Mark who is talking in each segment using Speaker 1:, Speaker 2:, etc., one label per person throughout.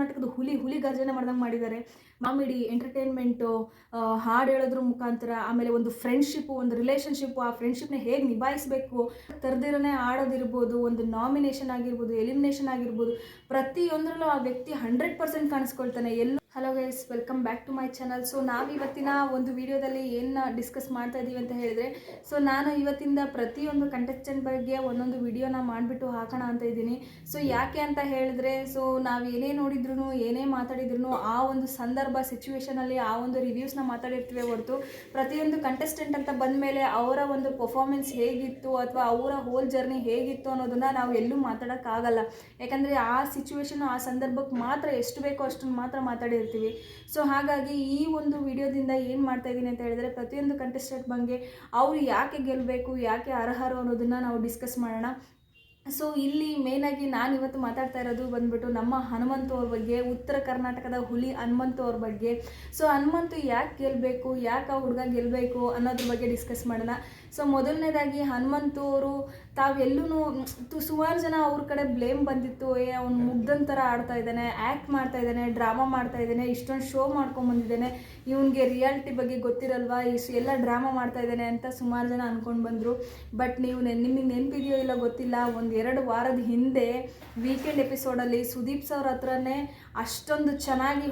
Speaker 1: ಕರ್ನಾಟಕದ ಹುಲಿ ಗರ್ಜನೆ ಮಾಡ್ದಂಗೆ ಮಾಡಿದ್ದಾರೆ. ಕಾಮಿಡಿ, ಎಂಟರ್ಟೈನ್ಮೆಂಟು, ಹಾಡು ಹೇಳೋದ್ರ ಮುಖಾಂತರ, ಆಮೇಲೆ ಒಂದು ಫ್ರೆಂಡ್ಶಿಪ್ಪು, ಒಂದು ರಿಲೇಷನ್ಶಿಪ್ಪು, ಆ ಫ್ರೆಂಡ್ಶಿಪ್ನ ಹೇಗೆ ನಿಭಾಯಿಸಬೇಕು, ತರದಿರನೇ ಆಡೋದಿರ್ಬೋದು, ಒಂದು ನಾಮಿನೇಷನ್ ಆಗಿರ್ಬೋದು, ಎಲಿಮಿನೇಷನ್ ಆಗಿರ್ಬೋದು, ಪ್ರತಿಯೊಂದರಲ್ಲೂ ಆ ವ್ಯಕ್ತಿ 100% ಕಾಣಿಸ್ಕೊಳ್ತಾನೆ. Hello guys, welcome back to my channel. So ನಾವಿವತ್ತಿನ ಒಂದು ವಿಡಿಯೋದಲ್ಲಿ ಏನು ಡಿಸ್ಕಸ್ ಮಾಡ್ತಾ ಇದ್ದೀವಿ ಅಂತ ಹೇಳಿದರೆ, ಸೊ ನಾನು ಇವತ್ತಿಂದ ಪ್ರತಿಯೊಂದು ಕಂಟೆಸ್ಟೆಂಟ್ ಬಗ್ಗೆ ಒಂದೊಂದು ವಿಡಿಯೋನ ಮಾಡಿಬಿಟ್ಟು ಹಾಕೋಣ ಅಂತ ಇದ್ದೀನಿ. ಸೊ ಯಾಕೆ ಅಂತ ಹೇಳಿದ್ರೆ, ಸೊ ನಾವು ಏನೇ ನೋಡಿದ್ರು, ಏನೇ ಮಾತಾಡಿದ್ರು, ಆ ಒಂದು ಸಂದರ್ಭ ಸಿಚುವೇಶನಲ್ಲಿ ಆ ಒಂದು ರಿವ್ಯೂಸ್ನ ಮಾತಾಡಿರ್ತೀವಿ ಹೊರತು, ಪ್ರತಿಯೊಂದು ಕಂಟೆಸ್ಟೆಂಟ್ ಅಂತ ಬಂದ ಮೇಲೆ ಅವರ ಒಂದು ಪರ್ಫಾರ್ಮೆನ್ಸ್ ಹೇಗಿತ್ತು ಅಥವಾ ಅವರ ಹೋಲ್ ಜರ್ನಿ ಹೇಗಿತ್ತು ಅನ್ನೋದನ್ನು ನಾವು ಎಲ್ಲೂ ಮಾತಾಡೋಕ್ಕಾಗಲ್ಲ. ಯಾಕಂದರೆ ಆ ಸಿಚುವೇಶನ್, ಆ ಸಂದರ್ಭಕ್ಕೆ ಮಾತ್ರ ಎಷ್ಟು ಬೇಕೋ ಅಷ್ಟನ್ನು ಮಾತ್ರ ಮಾತಾಡಿರ್ತೀವಿ. ಸೊ ಹಾಗಾಗಿ ಈ ಒಂದು ವಿಡಿಯೋದಿಂದ ಏನು ಮಾಡ್ತಾ ಇದ್ದೀನಿ ಅಂತ ಹೇಳಿದ್ರೆ, ಪ್ರತಿಯೊಂದು ಕಂಟೆಸ್ಟೆಂಟ್ ಬಗ್ಗೆ ಅವರು ಯಾಕೆ ಗೆಲ್ಲಬೇಕು, ಯಾಕೆ ಅರ್ಹರು ಅನ್ನೋದನ್ನು ನಾವು ಡಿಸ್ಕಸ್ ಮಾಡೋಣ. ಸೊ ಇಲ್ಲಿ ಮೇಯ್ನಾಗಿ ನಾನು ಇವತ್ತು ಮಾತಾಡ್ತಾ ಇರೋದು ಬಂದ್ಬಿಟ್ಟು ನಮ್ಮ ಹನುಮಂತು ಅವ್ರ ಬಗ್ಗೆ, ಉತ್ತರ ಕರ್ನಾಟಕದ ಹುಲಿ ಹನುಮಂತು ಅವ್ರ ಬಗ್ಗೆ. ಸೊ ಹನುಮಂತು ಯಾಕೆ ಗೆಲ್ಲಬೇಕು, ಯಾಕೆ ಆ ಹುಡುಗ ಗೆಲ್ಲಬೇಕು ಅನ್ನೋದ್ರ ಬಗ್ಗೆ ಡಿಸ್ಕಸ್ ಮಾಡೋಣ. ಸೊ ಮೊದಲನೇದಾಗಿ ಹನುಮಂತು ಅವರು ತಾವೆಲ್ಲೂ ಸುಮಾರು ಜನ ಅವ್ರ ಕಡೆ ಬ್ಲೇಮ್ ಬಂದಿತ್ತು, ಅವ್ನು ಮುಗ್ಧನ್ ಥರ ಆಡ್ತಾ ಇದ್ದಾನೆ, ಆ್ಯಕ್ಟ್ ಮಾಡ್ತಾ ಇದ್ದಾನೆ, ಡ್ರಾಮಾ ಮಾಡ್ತಾ ಇದ್ದಾನೆ, ಇಷ್ಟೊಂದು ಶೋ ಮಾಡ್ಕೊಂಬಂದಿದ್ದಾನೆ, ಇವನಿಗೆ ರಿಯಾಲಿಟಿ ಬಗ್ಗೆ ಗೊತ್ತಿರಲ್ವಾ, ಎಲ್ಲ ಡ್ರಾಮಾ ಮಾಡ್ತಾ ಇದ್ದಾನೆ ಅಂತ ಸುಮಾರು ಜನ ಅಂದ್ಕೊಂಡು ಬಂದರು. ಬಟ್ ನಿಮಗೆ ನೆನಪಿದೆಯೋ ಇಲ್ಲ ಗೊತ್ತಿಲ್ಲ, 1-2 ವಾರದ ಹಿಂದೆ ವೀಕೆಂಡ್ ಎಪಿಸೋಡಲ್ಲಿ ಸುದೀಪ್ ಸರ್ ಹತ್ರನೇ ಅಷ್ಟೊಂದು ಚೆನ್ನಾಗಿ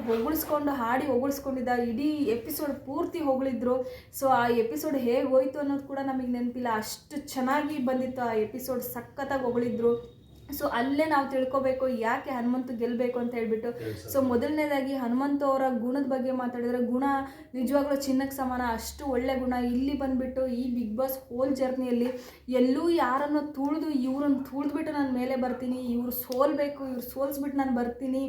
Speaker 1: ಹಾಡಿ ಹೊಗಳಿಸ್ಕೊಂಡಿದ್ದ, ಇಡೀ ಎಪಿಸೋಡ್ ಪೂರ್ತಿ ಹೊಗಳಿದ್ರು. ಸೊ ಆ ಎಪಿಸೋಡ್ ಹೇಗೆ ಹೋಯ್ತು ಅನ್ನೋದು ಕೂಡ ನಮಗೆ ನೆನಪಿಲ್ಲ, ಅಷ್ಟು ಚೆನ್ನಾಗಿ ಬಂದಿತ್ತು ಆ ಎಪಿಸೋಡ್, ಸಖತ್ತಾಗಿ ಹೊಗಳಿದ್ರು. ಸೊ ಅಲ್ಲೇ ನಾವು ತಿಳ್ಕೊಬೇಕು ಯಾಕೆ ಹನುಮಂತು ಗೆಲ್ಲಬೇಕು ಅಂತ ಹೇಳ್ಬಿಟ್ಟು. ಸೊ ಮೊದಲನೇದಾಗಿ ಹನುಮಂತು ಅವರ ಗುಣದ ಬಗ್ಗೆ ಮಾತಾಡಿದರೆ, ಗುಣ ನಿಜವಾಗ್ಲೂ ಚಿನ್ನಕ್ಕೆ ಸಮಾನ, ಅಷ್ಟು ಒಳ್ಳೆ ಗುಣ. ಇಲ್ಲಿ ಬಂದುಬಿಟ್ಟು ಈ ಬಿಗ್ ಬಾಸ್ ಹೋಲ್ ಜರ್ನಿಯಲ್ಲಿ ಎಲ್ಲೂ ಯಾರನ್ನು ಇವ್ರನ್ನ ತುಳಿದ್ಬಿಟ್ಟು ನಾನು ಮೇಲೆ ಬರ್ತೀನಿ, ಇವ್ರು ಸೋಲ್ಬೇಕು, ಇವ್ರು ಸೋಲ್ಸ್ಬಿಟ್ಟು ನಾನು ಬರ್ತೀನಿ,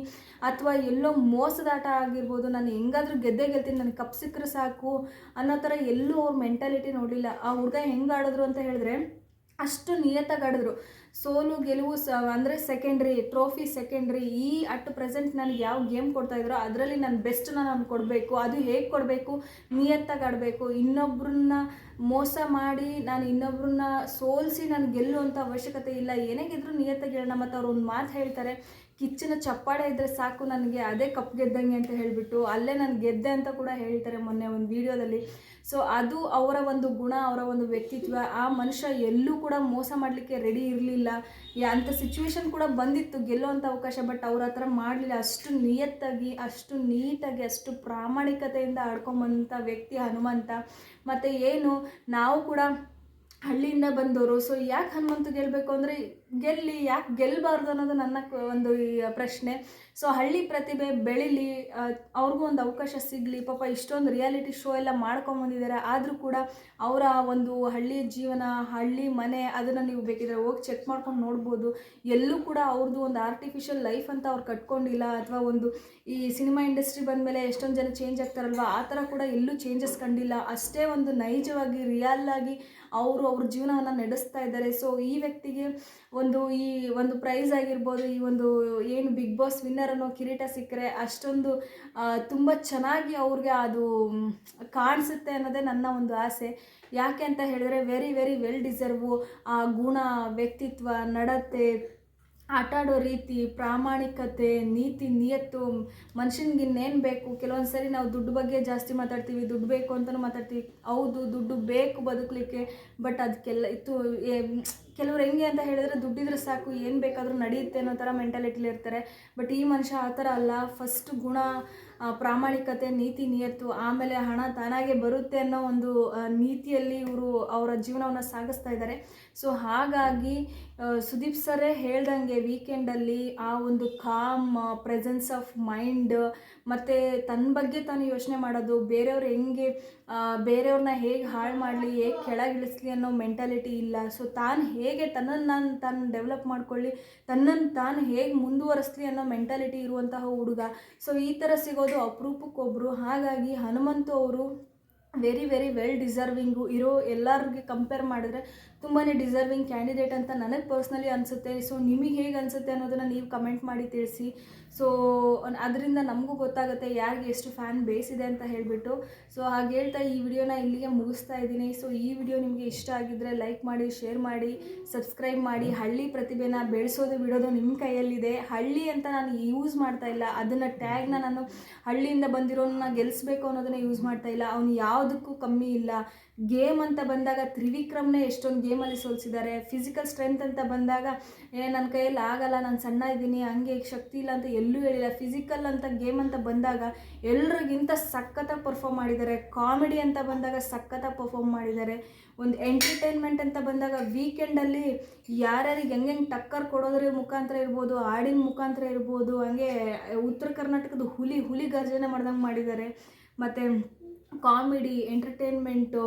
Speaker 1: ಅಥವಾ ಎಲ್ಲೋ ಮೋಸದಾಟ ಆಗಿರ್ಬೋದು, ನಾನು ಹೆಂಗಾದ್ರೂ ಗೆಲ್ತೀನಿ, ನನಗೆ ಕಪ್ ಸಿಕ್ಕರೆ ಸಾಕು ಅನ್ನೋ ಥರ ಎಲ್ಲೂ ಅವ್ರ ಮೆಂಟಾಲಿಟಿ ನೋಡಲಿಲ್ಲ. ಆ ಹುಡುಗ ಹೆಂಗೆ ಆಡಿದ್ರು ಅಂತ ಹೇಳಿದ್ರೆ, ಅಷ್ಟು ನಿಯತ್ತಾಗಿ ಆಡಿದ್ರು. ಸೋಲು ಗೆಲುವು ಅಂದರೆ secondary, trophy secondary. At present ನನಗೆ ಯಾವ ಗೇಮ್ ಕೊಡ್ತಾಯಿದ್ರೋ ಅದರಲ್ಲಿ ನನ್ನ ಬೆಸ್ಟನ್ನ ನಾನು ಕೊಡಬೇಕು. ಅದು ಹೇಗೆ ಕೊಡಬೇಕು, ನಿಯತ್ತಾಗಿ ಆಡಬೇಕು. ಇನ್ನೊಬ್ಬರನ್ನ ಮೋಸ ಮಾಡಿ ನಾನು ಇನ್ನೊಬ್ಬರನ್ನ ಸೋಲಿಸಿ ನಾನು ಗೆಲ್ಲುವಂಥ ಅವಶ್ಯಕತೆ ಇಲ್ಲ. ಏನೇ ಗೆದ್ದರೂ ನಿಯತ್ತಾಗಿ ಹೇಳೋಣ. ಮತ್ತು ಅವ್ರು ಒಂದು ಮಾತು ಹೇಳ್ತಾರೆ, ಕಿಚ್ಚನ ಚಪ್ಪಾಳೆ ಇದ್ದರೆ ಸಾಕು ನನಗೆ, ಅದೇ ಕಪ್ ಗೆದ್ದಂಗೆ ಅಂತ ಹೇಳಿಬಿಟ್ಟು, ಅಲ್ಲೇ ನಾನು ಗೆದ್ದೆ ಅಂತ ಕೂಡ ಹೇಳ್ತಾರೆ ಮೊನ್ನೆ ಒಂದು ವಿಡಿಯೋದಲ್ಲಿ. ಸೊ ಅದು ಅವರ ಒಂದು ಗುಣ, ಅವರ ಒಂದು ವ್ಯಕ್ತಿತ್ವ. ಆ ಮನುಷ್ಯ ಎಲ್ಲೂ ಕೂಡ ಮೋಸ ಮಾಡಲಿಕ್ಕೆ ರೆಡಿ ಇರಲಿಲ್ಲ. ಅಂಥ ಸಿಚುವೇಶನ್ ಕೂಡ ಬಂದಿತ್ತು ಗೆಲ್ಲುವಂಥ ಅವಕಾಶ, ಬಟ್ ಅವ್ರ ಹತ್ರ ಮಾಡಲಿಲ್ಲ. ಅಷ್ಟು ನಿಯತ್ತಾಗಿ, ಅಷ್ಟು ನೀಟಾಗಿ, ಅಷ್ಟು ಪ್ರಾಮಾಣಿಕತೆಯಿಂದ ಆಡ್ಕೊಂಬಂಥ ವ್ಯಕ್ತಿ ಹನುಮಂತ. ಮತ್ತು ಏನು ನಾವು ಕೂಡ ಹಳ್ಳಿಯಿಂದ ಬಂದವರು. ಸೊ ಯಾಕೆ ಹನುಮಂತು ಗೆಲ್ಲಬೇಕು ಅಂದರೆ, ಯಾಕೆ ಗೆಲ್ಲಬಾರ್ದು ಅನ್ನೋದು ನನ್ನ ಒಂದು ಪ್ರಶ್ನೆ. ಸೊ ಹಳ್ಳಿ ಪ್ರತಿಭೆ ಬೆಳೀಲಿ, ಅವ್ರಿಗೂ ಒಂದು ಅವಕಾಶ ಸಿಗಲಿ. ಪಾಪ ಇಷ್ಟೊಂದು ರಿಯಾಲಿಟಿ ಶೋ ಎಲ್ಲ ಮಾಡ್ಕೊಂಬಂದಿದ್ದಾರೆ, ಆದರೂ ಕೂಡ ಅವರ ಒಂದು ಹಳ್ಳಿ ಜೀವನ, ಹಳ್ಳಿ ಮನೆ, ಅದನ್ನು ನೀವು ಬೇಕಿದ್ರೆ ಹೋಗಿ ಚೆಕ್ ಮಾಡ್ಕೊಂಡು ನೋಡ್ಬೋದು. ಎಲ್ಲೂ ಕೂಡ ಅವ್ರದ್ದು ಒಂದು ಆರ್ಟಿಫಿಷಿಯಲ್ ಲೈಫ್ ಅಂತ ಅವ್ರು ಕಟ್ಕೊಂಡಿಲ್ಲ. ಅಥವಾ ಒಂದು ಈ ಸಿನಿಮಾ ಇಂಡಸ್ಟ್ರಿ ಬಂದಮೇಲೆ ಎಷ್ಟೊಂದು ಜನ ಚೇಂಜ್ ಆಗ್ತಾರಲ್ವ, ಆ ಥರ ಕೂಡ ಎಲ್ಲೂ ಚೇಂಜಸ್ ಕಂಡಿಲ್ಲ. ಅಷ್ಟೇ ಒಂದು ನೈಜವಾಗಿ, ರಿಯಲ್ ಆಗಿ ಅವ್ರ ಜೀವನವನ್ನು ನಡೆಸ್ತಾ ಇದ್ದಾರೆ. ಸೊ ಈ ವ್ಯಕ್ತಿಗೆ ಈ ಒಂದು ಪ್ರೈಸ್ ಆಗಿರ್ಬೋದು, ಈ ಒಂದು ಏನು ಬಿಗ್ ಬಾಸ್ ವಿನ್ನರ್ ಅನ್ನೋ ಕಿರೀಟ ಸಿಕ್ಕರೆ ಅಷ್ಟೊಂದು ತುಂಬ ಚೆನ್ನಾಗಿ ಅವ್ರಿಗೆ ಅದು ಕಾಣಿಸುತ್ತೆ ಅನ್ನೋದೇ ನನ್ನ ಒಂದು ಆಸೆ. ಯಾಕೆ ಅಂತ ಹೇಳಿದ್ರೆ, ವೆರಿ ವೆರಿ ವೆಲ್ ಡಿಸರ್ವು. ಆ ಗುಣ, ವ್ಯಕ್ತಿತ್ವ, ನಡತೆ, ಆಟಾಡೋ ರೀತಿ, ಪ್ರಾಮಾಣಿಕತೆ, ನೀತಿ ನಿಯತ್ತು, ಮನುಷ್ಯನಿಗೆ ಇನ್ನೇನು ಬೇಕು. ಕೆಲವೊಂದು ಸರಿ ನಾವು ದುಡ್ಡು ಬಗ್ಗೆ ಜಾಸ್ತಿ ಮಾತಾಡ್ತೀವಿ, ದುಡ್ಡು ಬೇಕು ಅಂತಲೂ ಮಾತಾಡ್ತೀವಿ. ಹೌದು, ದುಡ್ಡು ಬೇಕು ಬದುಕಲಿಕ್ಕೆ, ಬಟ್ ಅದಕ್ಕೆಲ್ಲ ಕೆಲವ್ರು ಹೆಂಗೆ ಅಂತ ಹೇಳಿದ್ರೆ, ದುಡ್ಡಿದ್ರೆ ಸಾಕು, ಏನು ಬೇಕಾದರೂ ನಡೆಯುತ್ತೆ ಅನ್ನೋ ಥರ ಮೆಂಟಾಲಿಟಿಲಿ ಇರ್ತಾರೆ. ಬಟ್ ಈ ಮನುಷ್ಯ ಆ ಥರ ಅಲ್ಲ. ಫಸ್ಟ್ ಗುಣ, ಪ್ರಾಮಾಣಿಕತೆ, ನೀತಿ ನಿಯತ್ತು, ಆಮೇಲೆ ಹಣ ತಾನಾಗೆ ಬರುತ್ತೆ ಅನ್ನೋ ಒಂದು ನೀತಿಯಲ್ಲಿ ಇವರು ಅವರ ಜೀವನವನ್ನು ಸಾಗಿಸ್ತಾ ಇದ್ದಾರೆ. ಸೊ ಹಾಗಾಗಿ ಸುದೀಪ್ ಸರೇ ಹೇಳ್ದಂಗೆ ವೀಕೆಂಡಲ್ಲಿ ಆ ಒಂದು ಕಾಮ್ ಪ್ರೆಸೆನ್ಸ್ ಆಫ್ ಮೈಂಡ್, ಮತ್ತು ತನ್ನ ಬಗ್ಗೆ ತಾನು ಯೋಚನೆ ಮಾಡೋದು, ಬೇರೆಯವ್ರನ್ನ ಹೇಗೆ ಹಾಳು ಮಾಡಲಿ, ಹೇಗೆ ಕೆಳಗಿಳಿಸ್ಲಿ ಅನ್ನೋ ಮೆಂಟಾಲಿಟಿ ಇಲ್ಲ. ಸೊ ತಾನು ಹೇಗೆ ತನ್ನನ್ನು ತಾನು ಡೆವಲಪ್ ಮಾಡ್ಕೊಳ್ಳಿ, ತನ್ನನ್ನು ತಾನು ಹೇಗೆ ಮುಂದುವರಿಸ್ಲಿ ಅನ್ನೋ ಮೆಂಟಾಲಿಟಿ ಇರುವಂತಹ ಹುಡುಗ. ಸೊ ಈ ಥರ ಸಿಗೋದು ಅಪರೂಪಕ್ಕೊಬ್ಬರು. ಹಾಗಾಗಿ ಹನುಮಂತು ಅವರು ವೆರಿ ವೆರಿ ವೆಲ್ ಡಿಸರ್ವಿಂಗು. ಎಲ್ಲರಿಗೆ ಕಂಪೇರ್ ಮಾಡಿದ್ರೆ ತುಂಬಾ ಡಿಸರ್ವಿಂಗ್ ಕ್ಯಾಂಡಿಡೇಟ್ ಅಂತ ನನಗೆ ಪರ್ಸ್ನಲಿ ಅನಿಸುತ್ತೆ. ಸೊ ನಿಮಗೆ ಹೇಗೆ ಅನಿಸುತ್ತೆ ಅನ್ನೋದನ್ನು ನೀವು ಕಮೆಂಟ್ ಮಾಡಿ ತಿಳಿಸಿ. ಸೊ ಅದರಿಂದ ನಮಗೂ ಗೊತ್ತಾಗುತ್ತೆ ಯಾರಿಗೆ ಎಷ್ಟು ಫ್ಯಾನ್ ಬೇಸ್ ಇದೆ ಅಂತ ಹೇಳಿಬಿಟ್ಟು. ಸೊ ಹಾಗೆ ಹೇಳ್ತಾ ಈ ವಿಡಿಯೋನ ಇಲ್ಲಿಗೆ ಮುಗಿಸ್ತಾ ಇದ್ದೀನಿ. ಸೊ ಈ ವಿಡಿಯೋ ನಿಮಗೆ ಇಷ್ಟ ಆಗಿದ್ದರೆ ಲೈಕ್ ಮಾಡಿ, ಶೇರ್ ಮಾಡಿ, ಸಬ್ಸ್ಕ್ರೈಬ್ ಮಾಡಿ. ಹಳ್ಳಿ ಪ್ರತಿಭೆನ ಬೆಳೆಸೋದು ಬಿಡೋದು ನಿಮ್ಮ ಕೈಯಲ್ಲಿದೆ. ಹಳ್ಳಿ ಅಂತ ನಾನು ಯೂಸ್ ಮಾಡ್ತಾ ಇಲ್ಲ, ಅದನ್ನು ಟ್ಯಾಗ್ನ ನಾನು ಹಳ್ಳಿಯಿಂದ ಬಂದಿರೋನ್ನ ಗೆಲ್ಲಿಸ್ಬೇಕು ಅನ್ನೋದನ್ನ ಯೂಸ್ ಮಾಡ್ತಾ ಇಲ್ಲ. ಅವನು ಯಾವುದಕ್ಕೂ ಕಮ್ಮಿ ಇಲ್ಲ. ಗೇಮ್ ಅಂತ ಬಂದಾಗ ತ್ರಿವಿಕ್ರಮ್ನೇ ಎಷ್ಟೊಂದು ಗೇಮಲ್ಲಿ ಸೋಲಿಸಿದ್ದಾರೆ. ಫಿಸಿಕಲ್ ಸ್ಟ್ರೆಂತ್ ಅಂತ ಬಂದಾಗ ನನ್ನ ಕೈಯಲ್ಲಿ ಆಗಲ್ಲ, ನಾನು ಸಣ್ಣ ಇದ್ದೀನಿ, ಹಂಗೆ ಶಕ್ತಿ ಇಲ್ಲ ಅಂತ ಎಲ್ಲೂ ಹೇಳಿಲ್ಲ. ಫಿಸಿಕಲ್ ಅಂತ ಗೇಮ್ ಅಂತ ಬಂದಾಗ ಎಲ್ರಿಗಿಂತ ಸಖತ್ತಾಗಿ ಪರ್ಫಾರ್ಮ್ ಮಾಡಿದ್ದಾರೆ. ಕಾಮಿಡಿ ಅಂತ ಬಂದಾಗ ಸಖತ್ತಾಗಿ ಪರ್ಫಾರ್ಮ್ ಮಾಡಿದ್ದಾರೆ. ಒಂದು ಎಂಟರ್ಟೈನ್ಮೆಂಟ್ ಅಂತ ಬಂದಾಗ ವೀಕೆಂಡಲ್ಲಿ ಯಾರ್ಯಾರಿಗೆ ಹೆಂಗೆ ಟಕ್ಕರ್ ಕೊಡೋದ್ರ ಮುಖಾಂತರ ಇರ್ಬೋದು, ಹಾಡಿನ ಮುಖಾಂತರ ಇರ್ಬೋದು, ಹಂಗೆ ಉತ್ತರ ಕರ್ನಾಟಕದ ಹುಲಿ ಗರ್ಜನೆ ಮಾಡ್ದಂಗೆ ಮಾಡಿದ್ದಾರೆ. ಮತ್ತು ಕಾಮಿಡಿ, ಎಂಟರ್ಟೈನ್ಮೆಂಟು,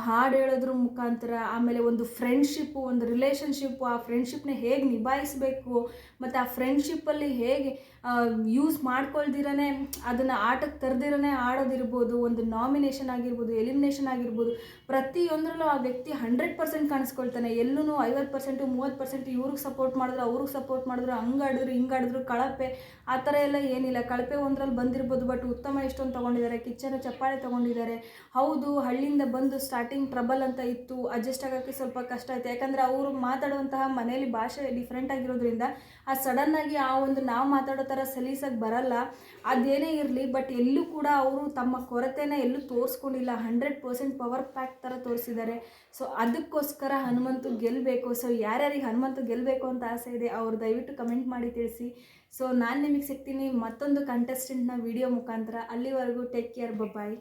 Speaker 1: ಹಾಡು ಹೇಳೋದ್ರ ಮುಖಾಂತರ, ಆಮೇಲೆ ಒಂದು ಫ್ರೆಂಡ್ಶಿಪ್ಪು, ಒಂದು ರಿಲೇಷನ್ಶಿಪ್ಪು, ಆ ಫ್ರೆಂಡ್ಶಿಪ್ನ ಹೇಗೆ ನಿಭಾಯಿಸಬೇಕು ಮತ್ತು ಆ ಫ್ರೆಂಡ್ಶಿಪ್ಪಲ್ಲಿ ಹೇಗೆ ಯೂಸ್ ಮಾಡ್ಕೊಳ್ದಿರೇ ಅದನ್ನು ಆಟಕ್ಕೆ ತರದಿರೇ ಆಡೋದಿರ್ಬೋದು, ಒಂದು ನಾಮಿನೇಷನ್ ಆಗಿರ್ಬೋದು, ಎಲಿಮಿನೇಷನ್ ಆಗಿರ್ಬೋದು, ಪ್ರತಿಯೊಂದರಲ್ಲೂ ಆ ವ್ಯಕ್ತಿ 100% ಕಾಣಿಸ್ಕೊಳ್ತಾನೆ. ಎಲ್ಲೂ 50%, 30% ಇವ್ರಿಗೆ ಸಪೋರ್ಟ್ ಮಾಡಿದ್ರು, ಅವ್ರಿಗೆ ಸಪೋರ್ಟ್ ಮಾಡಿದ್ರು, ಹಂಗಾಡಿದ್ರು ಹಿಂಗಾಡಿದ್ರು, ಕಳಪೆ ಆ ಥರ ಎಲ್ಲ ಏನಿಲ್ಲ. ಕಳಪೆ ಒಂದರಲ್ಲಿ ಬಂದಿರ್ಬೋದು, ಬಟ್ ಉತ್ತಮ ಎಷ್ಟೊಂದು ತೊಗೊಂಡಿದ್ದಾರೆ. ಕಿಚ್ಚನ ಚಪ್ಪಾಳೆ ತೊಗೊಂಡಿದ್ದಾರೆ. ಹೌದು, ಹಳ್ಳಿಯಿಂದ ಬಂದು ಸ್ಟಾರ್ಟಿಂಗ್ ಟ್ರಬಲ್ ಅಂತ ಇತ್ತು, ಅಡ್ಜಸ್ಟ್ ಆಗೋಕ್ಕೆ ಸ್ವಲ್ಪ ಕಷ್ಟ ಆಯಿತು. ಯಾಕಂದರೆ ಅವರು ಮಾತಾಡುವಂತಹ ಮನೇಲಿ ಭಾಷೆ ಡಿಫ್ರೆಂಟ್ ಆಗಿರೋದ್ರಿಂದ ಆ ಸಡನ್ನಾಗಿ ಆ ಒಂದು ನಾವು ಮಾತಾಡೋ ಥರ ಸಲೀಸಾಗಿ ಬರಲ್ಲ. ಅದೇನೇ ಇರಲಿ, ಬಟ್ ಎಲ್ಲೂ ಕೂಡ ಅವರು ತಮ್ಮ ಕೊರತೆನ ಎಲ್ಲೂ ತೋರಿಸ್ಕೊಂಡಿಲ್ಲ. 100% ಪವರ್ ಪ್ಯಾಕ್ ಥರ ತೋರಿಸಿದ್ದಾರೆ. ಸೊ ಅದಕ್ಕೋಸ್ಕರ ಹನುಮಂತು ಗೆಲ್ಲಬೇಕು. ಸೊ ಯಾರ್ಯಾರಿಗೆ ಹನುಮಂತು ಗೆಲ್ಲಬೇಕು ಅಂತ ಆಸೆ ಇದೆ ಅವ್ರು ದಯವಿಟ್ಟು ಕಮೆಂಟ್ ಮಾಡಿ ತಿಳಿಸಿ. ಸೊ ನಾನು ನಿಮಗೆ ಸಿಗ್ತೀನಿ ಮತ್ತೊಂದು ಕಂಟೆಸ್ಟೆಂಟ್ನ ವಿಡಿಯೋ ಮುಖಾಂತರ. ಅಲ್ಲಿವರೆಗೂ ಟೇಕ್ ಕೇರ್, ಬಾಯ್.